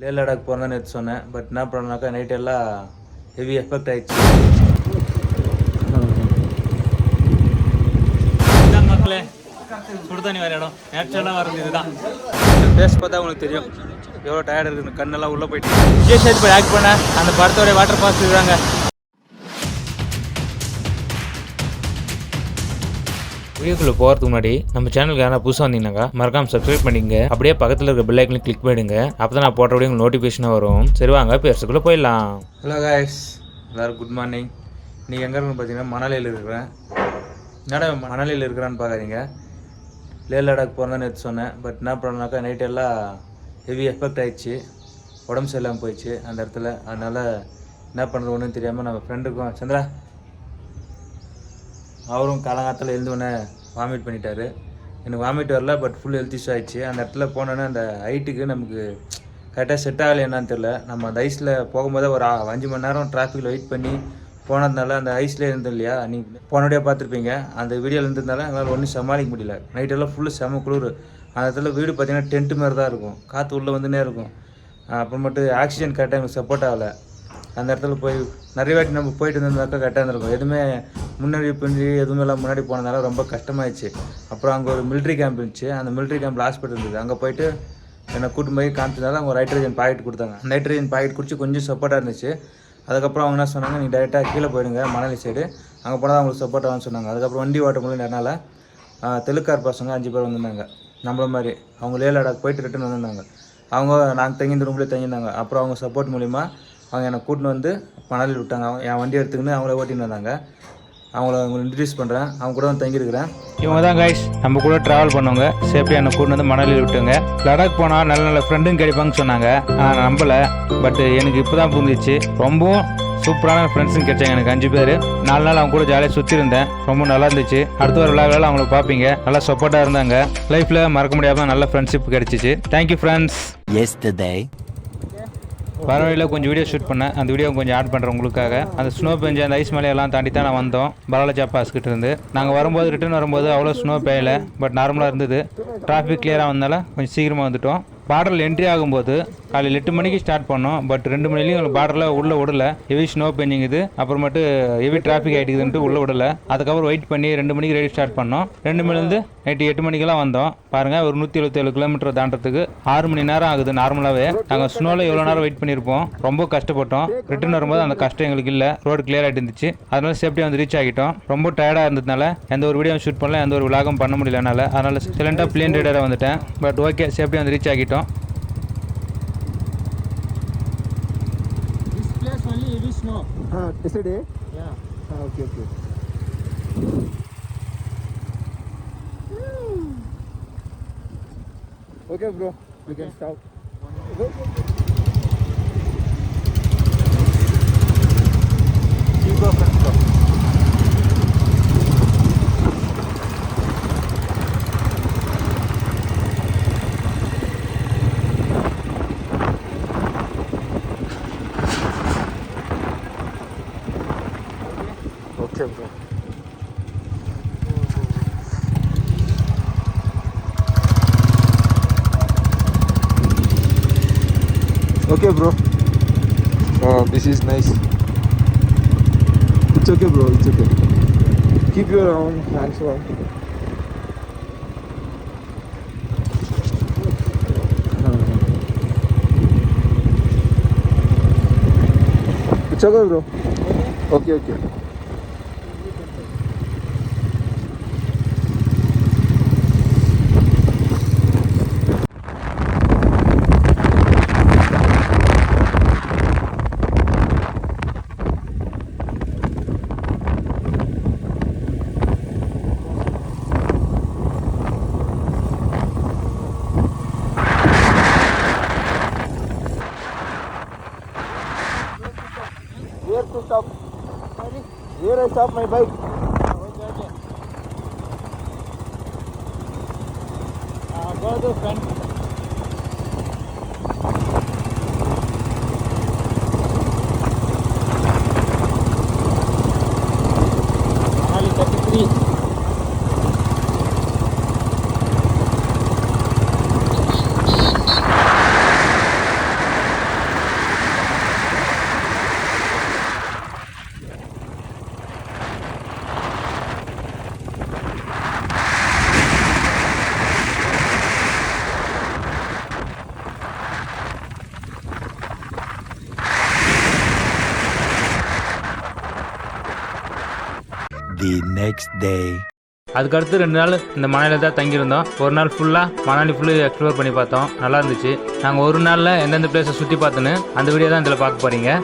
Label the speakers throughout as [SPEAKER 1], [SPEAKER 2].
[SPEAKER 1] லே லடாக் போகிறதா நேற்று சொன்னேன். பட் என்ன பண்ணனாக்கா நைட் எல்லாம் ஹெவி எஃபெக்ட் ஆகிடுச்சு. மக்களே சுடுதண்ணி வர இடம் நேச்சுரலாக வருது. இதுதான் ஃபேஸ் பார்த்தா உங்களுக்கு தெரியும் எவ்வளோ டயர்ட் இருக்குது. கண்ணெல்லாம் உள்ளே போயிட்டு விஜய் சேதுபதி ஆக்ட் பண்ண அந்த படத்தோடைய வாட்டர் ஃபால்ஸ் இருக்காங்க. வீடியோக்குள்ளே போகிறதுக்கு முன்னாடி நம்ம சேனலுக்கு யாராவது புதுசாக வந்தீங்கன்னாக்கா மறக்காம சப்ஸ்கிரைப் பண்ணிங்க. அப்படியே பக்கத்தில் இருக்க பெல் ஐக்கனையும் கிளிக் பண்ணிடுங்க. அப்போ தான் நான் போட்ட வீடியோ உங்களுக்கு நோட்டிஃபிகேஷனாக வரும். சரி வாங்க பேசுறதுக்குள்ளே போயிடலாம். ஹலோ காய்ஸ், எல்லோரும் குட் மார்னிங். நீங்கள் எங்கே இருக்குன்னு பார்த்தீங்கன்னா மணாலியில் இருக்கிறேன். என்னடா மணாலியில் இருக்கிறான்னு பார்க்குறீங்க. லே லடாக் போகிறதா நேற்று சொன்னேன். பட் என்ன பண்ணனாக்கா நைட் எல்லாம் ஹெவி எஃபெக்ட் ஆகிடுச்சு. உடம்பு சரியில்லாமல் போயிடுச்சு அந்த இடத்துல. அதனால் என்ன பண்ணுறது ஒன்றும் தெரியாமல் நம்ம ஃப்ரெண்டுக்கும் சந்திரா அவரும் காலங்காலத்தில் எழுந்தோடனே வாமிட் பண்ணிட்டார். எனக்கு வாமிட் வரல, பட் ஃபுல் ஹெல்த் இஷ்யூ ஆகிடுச்சு. அந்த இடத்துல போனோன்னே அந்த ஹைட்டுக்கு நமக்கு கரெக்டாக செட் ஆகலை என்னான்னு தெரில. நம்ம அந்த ஐஸில் போகும்போது ஒரு 5 மணி நேரம் டிராஃபிக்கில் வெயிட் பண்ணி போனதுனால அந்த ஐஸ்லேயே இருந்தோம் இல்லையா, நீங்கள் போனோடையே பார்த்துருப்பீங்க. அந்த வீடியோவில் இருந்ததுனால எங்களால் ஒன்றும் சமாளிக்க முடியல. நைட்டெல்லாம் ஃபுல்லு செம குளிர். அந்த இடத்துல வீடு பார்த்திங்கன்னா டென்ட்டு மாதிரி தான் இருக்கும். காற்று உள்ளே வந்துனே இருக்கும். அப்புறமேட்டு ஆக்சிஜன் கரெக்டாக எங்களுக்கு சப்போர்ட் ஆகலை. அந்த இடத்துல போய் நிறைய வாட்டி நம்ம போயிட்டு இருந்ததுனாக்கா கரெக்டாக இருந்திருக்கும். எதுவுமே முன்னாடி பின்னாடி எதுவுமே எல்லாம் முன்னாடி போனதால ரொம்ப கஷ்டமாயிடுச்சு. அப்புறம் அங்கே ஒரு மிலிட்ரி கேம்ப் இருந்துச்சு. அந்த மிலிட்ரி கேம்பில் ஹாஸ்பிட்டல் இருந்தது. அங்கே போயிட்டு என்னை கூட்டு போய் காமிச்சதால அவங்க ஒரு ஹைட்ரஜன் பாக்கெட் கொடுத்தாங்க. அந்த ஹைட்ரஜன் பாக்கெட் குடிச்சு கொஞ்சம் சப்போர்ட்டாக இருந்துச்சு. அதுக்கப்புறம் அவங்க என்ன சொன்னாங்க, நீங்கள் டேரெக்டாக கீழே போயிடுங்க மணாலி சைடு, அங்கே போனால் அவங்களுக்கு சப்போர்ட்டாகனு சொன்னாங்க. அதுக்கப்புறம் வண்டி ஓட்ட முடியலனால தெலுக்கார் பசங்க 5 பேர் வந்திருந்தாங்க நம்மள மாதிரி. அவங்க லே லடாக் போயிட்டு ரிட்டன் வந்திருந்தாங்க. அவங்க நாங்கள் தங்கியிருந்த ரூம்லேயே தங்கியிருந்தாங்க. அப்புறம் அவங்க சப்போர்ட் மூலிமா அவங்க என்னை கூட்டின்னு வந்து மணாலியில் விட்டாங்க. அவங்க என் வண்டி எடுத்துக்கின்னு அவங்கள ஓட்டின்னு வந்தாங்க. அவங்கள இன்ட்ரடியூஸ் பண்ணுறேன். அவங்க கூட வந்து தங்கியிருக்கிறேன். இவங்க தான் கைஸ் நம்ம கூட ட்ராவல் பண்ணுவாங்க. சேஃப்டியாக என்னை கூட்டு வந்து மணாலியில் விட்டுங்க. லடாக் போனால் நல்ல நல்ல ஃப்ரெண்டும் கிடைப்பாங்கன்னு சொன்னாங்க. நான் நம்பலை. பட் எனக்கு இப்போ தான் புரிஞ்சிச்சு. ரொம்பவும் சூப்பரான ஃப்ரெண்ட்ஸும் கிடைச்சாங்க எனக்கு 5 பேர். 4 நாள் அவங்க கூட ஜாலியாக சுற்றிருந்தேன். ரொம்ப நல்லா இருந்துச்சு. அடுத்த ஒரு விழாவில் அவங்கள பார்ப்பீங்க. நல்லா சப்போர்ட்டாக இருந்தாங்க. லைஃப்பில் மறக்க முடியாமல் நல்ல ஃப்ரெண்ட்ஷிப் கிடைச்சிச்சு. Thank you friends. பரவாயில்ல, கொஞ்சம் வீடியோ ஷூட் பண்ணேன். அந்த வீடியோ கொஞ்சம் ஆட் பண்ணுறேன் உங்களுக்காக. அந்த ஸ்னோ பெஞ்சு அந்த ஐஸ் மலையெல்லாம் தாண்டி தான் நான் வந்தோம் பலாலஜா பாஸ்கிட்ட இருந்து. நாங்கள் வரும்போது ரிட்டர்ன் வரும்போது அவ்வளோ ஸ்னோ பெய்யலை, பட் நார்மலாக இருந்தது. டிராஃபிக் கிளியராக வந்தால கொஞ்சம் சீக்கிரமாக வந்துவிட்டோம். பார்டரில் என்ட்ரி ஆகும்போது காலையில் 8 மணிக்கு ஸ்டார்ட் பண்ணோம். பட் 2 மணிலையும் எங்களுக்கு பார்டரில் உள்ளே விடல. ஹெவி ஸ்னோ பெஞ்சிங்குது. அப்புறமேட்டு ஹெவி டிராஃபிக் ஆகிட்டுதுன்ட்டு உள்ளே விடல. அதுக்கப்புறம் வெயிட் பண்ணி 2 மணிக்கு ரெடி ஸ்டார்ட் பண்ணோம். 2 மணிலேருந்து நைட்டு 8 மணிக்கெல்லாம் வந்தோம். பாருங்கள், ஒரு 177 கிலோமீட்டர் தாண்டறதுக்கு 6 மணி நேரம் ஆகுது. நார்மலாகவே நாங்கள் ஸ்னோவில் எவ்வளோ நேரம் வெயிட் பண்ணியிருப்போம். ரொம்ப கஷ்டப்பட்டோம். ரிட்டர்ன் வரும்போது அந்த கஷ்டம் எங்களுக்கு இல்லை. ரோடு கிளியர் ஆகிட்டு இருந்துச்சு. அதனால சேஃப்டியாக வந்து ரீச் ஆகிட்டோம். ரொம்ப டயர்டாக இருந்ததுனால எந்த ஒரு வீடியோ ஷூட் பண்ணல, எந்த ஒரு விலாகும் பண்ண முடியல என்னால். அதனால் சைலண்டாக பிளேன் ரைடராக வந்துட்டேன். பட் ஓகே, சேஃப்டியாக வந்து ரீச் ஆகிட்டோம்.
[SPEAKER 2] Only heavy snow.
[SPEAKER 3] Yesterday?
[SPEAKER 2] Yeah.
[SPEAKER 3] Okay. Okay, bro. We can stop.
[SPEAKER 1] You go first, go.
[SPEAKER 3] Okay, bro. Okay, bro. Oh, this is nice. It's okay, bro. It's okay. Keep your own hands warm. It's okay, bro. Okay. Where to stop?
[SPEAKER 2] Sorry?
[SPEAKER 3] Where I stop my bike?
[SPEAKER 2] Okay. Go to front. Manali 33.
[SPEAKER 4] the next day.
[SPEAKER 1] அதுக்கடுத்து 2 நாள் இந்த மணாலியில் தான் தங்கியிருந்தோம். ஒரு நாள் ஃபுல்லாக Manali full explore பண்ணி பார்த்தோம். நல்லா இருந்துச்சு. நாங்கள் ஒரு நாளில் எந்தெந்த பிளேஸை சுற்றி பார்த்தோன்னு அந்த வீடியோ தான் இதில் பார்க்க போகிறீங்க.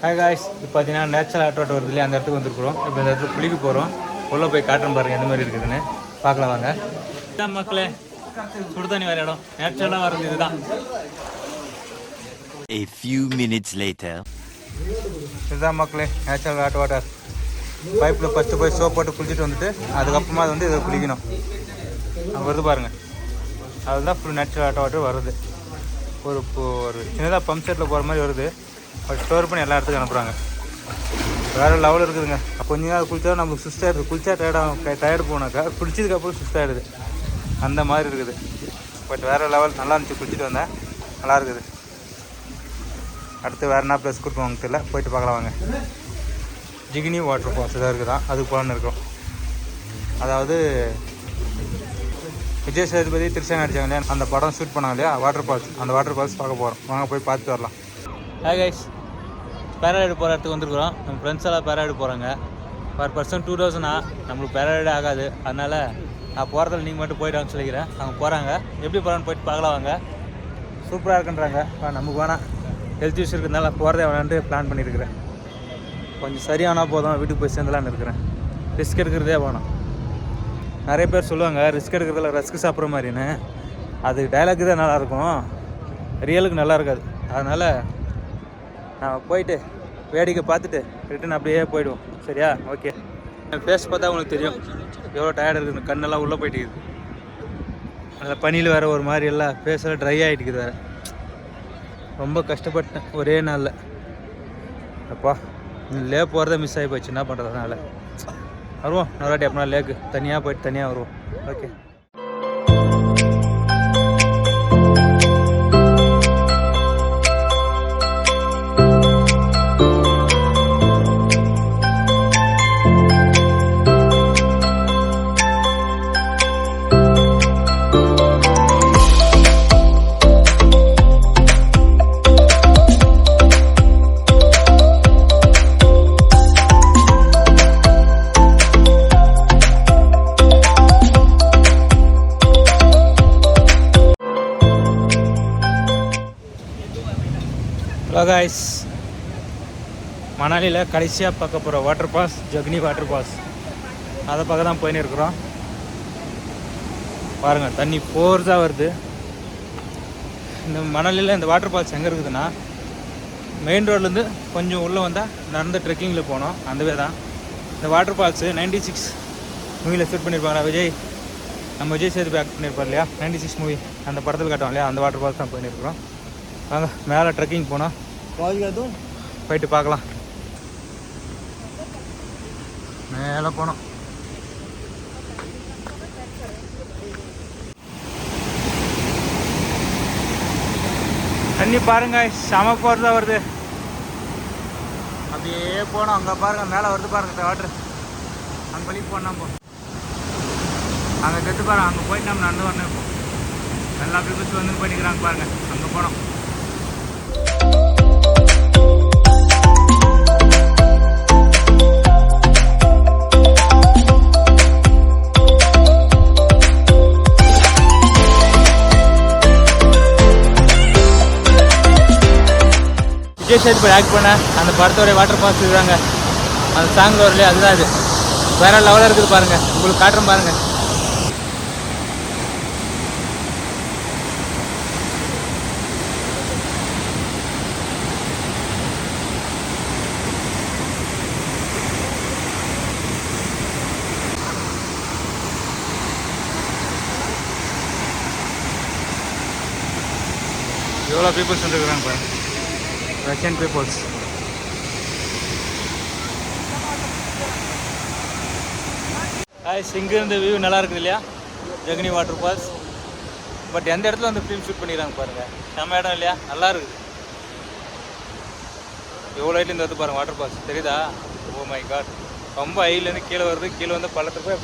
[SPEAKER 1] ஹாய் காய்ஸ், இப்போ பார்த்தீங்கன்னா நேச்சுரல் ஆட்டோட் வருது இல்லையா, அந்த இடத்துக்கு வந்துருக்குறோம். இப்போ இந்த இடத்துக்கு குளிக்க போகிறோம். உள்ளே போய் காட்டுறோம் பாருங்கள் எந்த மாதிரி இருக்குதுன்னு பார்க்கலாம் வாங்க. இதுதான் மக்களே சுடு தண்ணி வர இடம். நேச்சுரலாக வர்றது இதுதான்.
[SPEAKER 4] A few minutes later.
[SPEAKER 1] இதுதான் மக்களே நேச்சுரல் ஹாட் வாட்டர். பைப்பில் ஃபஸ்ட்டு போய் சோப் போட்டு குளிச்சுட்டு வந்துட்டு அதுக்கப்புறமா அது வந்து இதை குளிக்கணும். அங்கே வருது பாருங்கள், அதுதான் ஃபுல் நேச்சுரல் ஹாட் வாட்டர் வருது. ஒரு சின்னதாக பம்ப் செட்டில் போகிற மாதிரி வருது. பட் ஸ்டோர் பண்ணி எல்லா இடத்துக்கும் அனுப்புகிறாங்க. வேறு லெவலில் இருக்குதுங்க. கொஞ்ச நேரம் குளிச்சா நம்மளுக்கு சுஸ்டாகிடுது. குளிச்சா டயர்டு போனாக்கா குளிச்சதுக்கப்புறம் சுஸ்டாகிடுது. அந்த மாதிரி இருக்குது. பட் வேறு லெவல் நல்லா இருந்துச்சு. குளிச்சுட்டு வந்தேன், நல்லா இருக்குது. அடுத்து வேறு என்ன ப்ளேஸ் கொடுப்போம் தெரியல, போயிட்டு பார்க்கலாம் வாங்க. ஜிகினி வாட்டர் ஃபால்ஸ் இதாக இருக்குதான், அதுக்கு போகலான்னு இருக்கோம். அதாவது விஜய் சேதுபதி திருச்சாங்க அடித்தாங்க இல்லையா, அந்த படம் ஷூட் பண்ணாங்க இல்லையா வாட்டர் ஃபால்ஸ், அந்த வாட்டர் ஃபால்ஸ் பார்க்க போகிறோம். வாங்க போய் பார்த்துட்டு வரலாம். ஹாய் கைஸ், பேராரைடு போகிற இடத்துக்கு வந்துருக்குறோம். நம்ம ஃப்ரெண்ட்ஸ் எல்லாம் பேராரைடு போகிறாங்க. பர் பர்சன் 2000 நம்மளுக்கு பேராரைடு ஆகாது. அதனால் நான் போகிறதில்ல, நீங்கள் மட்டும் போய்ட்டு சொல்லிக்கிறேன். அவங்க போகிறாங்க, எப்படி போகிறான்னு போயிட்டு பார்க்கலாம் வாங்க. சூப்பராக இருக்குன்றாங்க. நமக்கு வேணாம், ஹெல்த் இஷ்யூ இருக்கிறதுனால போகிறதே வேணான்ட்டு பிளான் பண்ணியிருக்கிறேன். கொஞ்சம் சரியானால் போதும், வீட்டுக்கு போய் சேர்ந்தலான்னு இருக்கிறேன். ரிஸ்க் எடுக்கிறதே வேணும். நிறைய பேர் சொல்லுவாங்க ரிஸ்க் எடுக்கிறதுல ரஸ்க்கு சாப்பிட்ற மாதிரின்னு. அது டைலாக்கு தான் நல்லாயிருக்கும், ரியலுக்கு நல்லா இருக்காது. அதனால் நான் போயிட்டு வேடிக்கை பார்த்துட்டு ரிட்டன் அப்படியே போயிடுவோம். சரியா? ஓகே. ஃபேஸ் பார்த்தா உங்களுக்கு தெரியும் எவ்வளோ டயர்டு இருக்குது. கண்ணெல்லாம் உள்ளே போயிட்டு இருக்குது. அதில் பனியில் வேறு ஒரு மாதிரி எல்லாம் ஃபேஸெல்லாம் ட்ரை ஆகிட்டுக்குது வேறு. ரொம்ப கஷ்டப்பட்டேன் ஒரே நாளில். அப்பா லே போகிறத மிஸ் ஆகி போச்சு. என்ன பண்ணுறதுனால வருவோம் நல்லாட்டி அப்படின்னா லேக்கு தனியாக போயிட்டு தனியாக வருவோம். ஓகே. ஹலோ காய்ஸ், மணாலியில் கடைசியாக பார்க்க போகிற வாட்டர் ஃபால்ஸ் ஜக்னி வாட்டர் ஃபால்ஸ். அதை பார்க்க தான் போயின்னு இருக்கிறோம். பாருங்கள் தண்ணி ஃபோர்ஸாக வருது. இந்த மணாலியில் இந்த வாட்டர் ஃபால்ஸ் எங்கே இருக்குதுன்னா, மெயின் ரோட்லேருந்து கொஞ்சம் உள்ளே வந்தால் நடந்த ட்ரெக்கிங்கில் போனோம். அந்தவே தான் இந்த வாட்டர் ஃபால்ஸு 96 மூவியில் ஷூட் பண்ணியிருப்பாங்க. நம்ம விஜய் சேதுபதி ஆக்ட் பண்ணியிருப்பார் இல்லையா, 96 மூவி, அந்த படத்தில் காட்டுவோம் இல்லையா, அந்த வாட்டர் ஃபால்ஸ் தான் போயின்னு இருக்கிறோம். வாங்க மேலே ட்ரெக்கிங் போனோம், போயிட்டு பார்க்கலாம். மேலே போனோம். தண்ணி பாருங்க செம போகிறதா வருது. அப்படியே போனோம். அங்கே பாருங்கள் மேலே வருது பாருங்கள் வாட்ரு. அங்கே வழி போனால் போ, அங்கே கெட்டு பாருங்க. அங்கே போயிட்டு நம்ம நடந்து வரணும். இப்போ எல்லா பீப்புள்ஸ் வந்து பண்ணிக்கிறாங்க பாருங்கள். அங்கே போனோம். விஜய் சேதுபதி ஆக்ட் பண்ண அந்த படத்தோடைய வாட்டர் ஃபால்ஸ் இருக்குறாங்க. அந்த சாங் வரலையே, அதுதான் இது. வேற லெவலில் இருக்குது பாருங்கள். உங்களுக்கு காட்டுறேன் பாருங்கள். எவ்வளோ பீப்புள்ஸ் வந்துருக்குறாங்க பாருங்கள், ரஷ்யன் பீப்புள்ஸ். இங்கே இருந்த வியூ நல்லா இருக்குது இல்லையா, ஜக்னி வாட்டர் ஃபால்ஸ். பட் எந்த இடத்துல வந்து ஃபிலிம் ஷூட் பண்ணிடுறாங்க பாருங்கள். நம்ம இடம் இல்லையா, நல்லா இருக்குது. எவ்வளோ ஹைட்லேருந்து வந்து பாருங்கள் வாட்டர் ஃபால்ஸ் தெரியுதா? ஓ மை காட், ரொம்ப ஹைட்லேருந்து கீழே வருது. கீழே வந்து பள்ளத்துக்கு போய்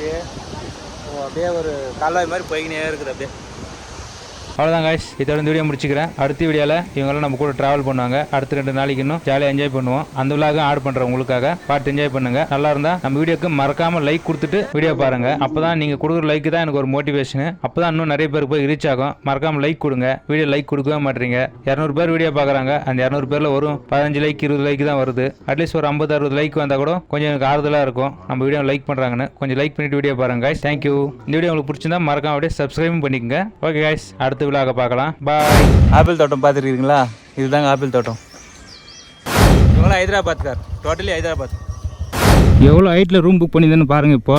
[SPEAKER 1] அப்படியே ஒரு கால்வாய் மாதிரி போய்கினே இருக்குது அப்படியே. அவ்வளோதான் காய்ஸ், இதோட இந்த வீடியோ முடிச்சுக்கிறேன். அடுத்த வீடியோவில் இவங்களாம் நம்ம கூட ட்ராவல் பண்ணுவாங்க. அடுத்த 2 நாளைக்கு இன்னும் ஜாலியாக என்ஜாய் பண்ணுவோம். அந்த விழாக ஆட் பண்ணுறேன் உங்களுக்காக, பார்த்து என்ஜாய் பண்ணுங்கள். நல்லா இருந்தால் நம்ம வீடியோக்கு மறக்காமல் லைக் கொடுத்துட்டு வீடியோ பாருங்கள். அப்போ தான் நீங்கள் கொடுக்குற லைக் தான் எனக்கு ஒரு மோட்டிவேஷனு. அப்போ தான் இன்னும் நிறைய பேருக்கு போய் ரீச் ஆகும். மறக்காமல் லைக் கொடுங்க. வீடியோ லைக் கொடுக்கவே மாட்டீங்க. 200 பேர் வீடியோ பார்க்குறாங்க. அந்த 200 பேரில் வரும் 15 லைக் 20 லைக் தான் வருது. அட்லீஸ்ட் ஒரு 50-60 லைக் வந்தால் கூட கொஞ்சம் எனக்கு ஆறுதலாக இருக்கும். நம்ம வீடியோ லைக் பண்ணுறாங்கன்னு கொஞ்சம் லைக் பண்ணிட்டு வீடியோ பாருங்க காய்ஸ். தேங்க்யூ. இந்த வீடியோ உங்களுக்கு பிடிச்சிருந்தா மறக்காம அப்படியே சப்ஸ்கிரைபும் பண்ணிக்கோங்க. ஓகே காய்ஸ், அடுத்த விழாக பார்க்கலாம். பாய். ஆப்பிள் தோட்டம் பார்த்துருக்கீங்களா? இதுதாங்க ஆப்பிள் தோட்டம். இவங்களாம் ஹைதராபாத்கார், டோட்டலி ஹைதராபாத். எவ்வளோ ஹைட்டில் ரூம் புக் பண்ணியிருந்தேன்னு பாருங்கள் இப்போ.